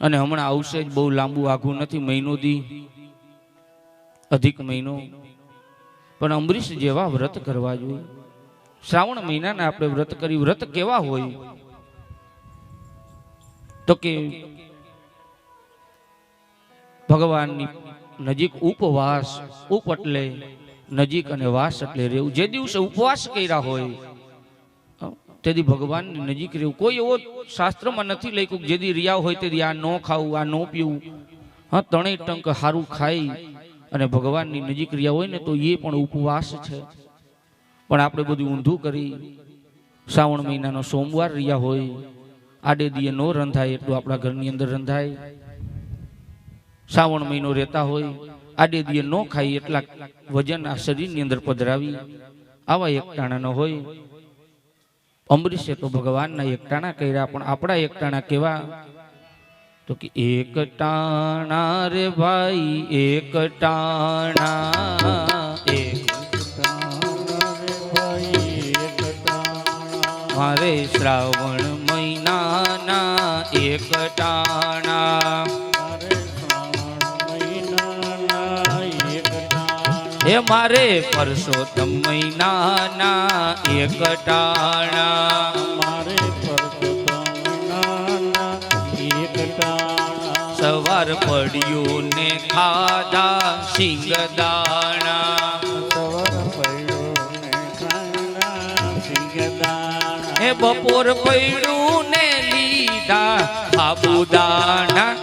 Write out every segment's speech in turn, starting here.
અને હમણાં આવશે જ, બહુ લાંબુ આઘું નથી, મહિનો દી અધિક મહિનો, પણ અંબરીશ જેવા વ્રત કરવા જોઈએ। શ્રાવણ મહિનાના આપણે વ્રત કરી, વ્રત કેવા હોય તો કે ભગવાનની નજીક ઉપવાસ, ઉપ એટલે નજીક અને વાસ એટલે રહેવું। જે દિવસે ઉપવાસ કર્યા હોય તેથી ભગવાનની નજીક રહેવું। કોઈ એવો શાસ્ત્રમાં નથી લખ્યું જે દી રહ્યા હોય તેથી આ ન ખાવું, આ ન પીવું, હા ત્રણેય ટંક હારું ખાઈ અને ભગવાનની નજીક રહ્યા હોય ને તો એ પણ ઉપવાસ છે। પણ આપણે બધું ઊંધું કરી શ્રાવણ મહિનાનો સોમવાર રહ્યા હોય, આડે દીએ ન રંધાય એટલું આપણા ઘરની અંદર રંધાય। શ્રાવણ મહિનો રહેતા હોય, આડે દીએ ન ખાઈ એટલા વજન આ શરીરની અંદર પધરાવી, આવા એકટાણા ન હોય। અંબરીશે તો ભગવાનના એકટાણા કર્યા, પણ આપણા એકટાણા કેવા તો કે એકટાણા રે ભાઈ એકટાણા, મારે શ્રાવણ મહિનાના એકટાણા, હે મારે પરસોત્તમ મહિનાના એકટાણા, મારે પરસોત્તમ મહિનાના એકટાણા, સવાર પડ્યું ને ખાધા સિંગદાણા, સવાર પડ્યું ને ખાધા સિંગદાણા, હે બપોર પડ્યું ને લીધા સાબુદાણા,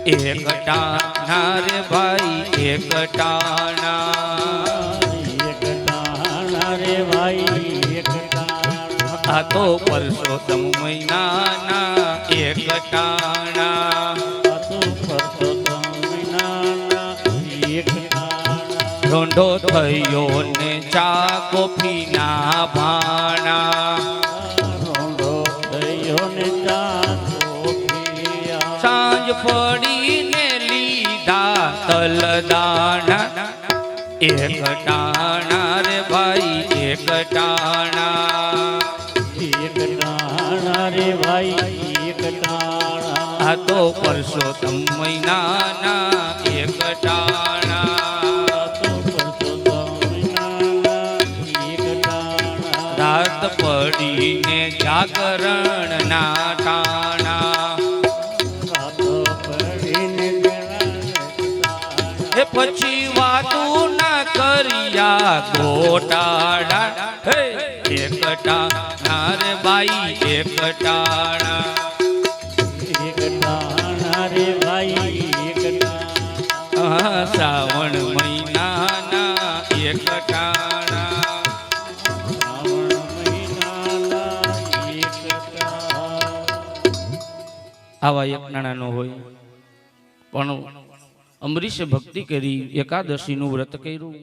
એકટાણા રે ભાઈ એકટાણા, એકટાણા રે ભાઈ એકટાણા, આ તો પરસોત્તમ મહિનાના એકટાણા, આ તો પરસોત્તમ મહિનાના એકટાણા, ઢોંઢો થયો ને ચા કોફી ના ભાણા, રોંઢો થયો ને ચા કોફી, સાંજ પડીને લીધા તલદાણા, એકટાણા રે ભાઈ એકટાણા, એકટાણા રે ભાઈ એકટાણા, આ તો પરસોત્તમ મહિનાના એકટાણા, રાત પડીને જાગરણ ના ટાણા, એ પછી વાતું ના કર્યા ગોટાળા, એકટાણા રે બાઈ એકટાણા, એકટાણા રે ભાઈ એકટાણા, શ્રાવણ મહિનાના એકટાણા, શ્રાવણ મહિનાના એકટાણા, આવા એકટાણા નો હોય। પણ અંબરીશે ભક્તિ કરી, એકાદશીનું વ્રત કર્યું,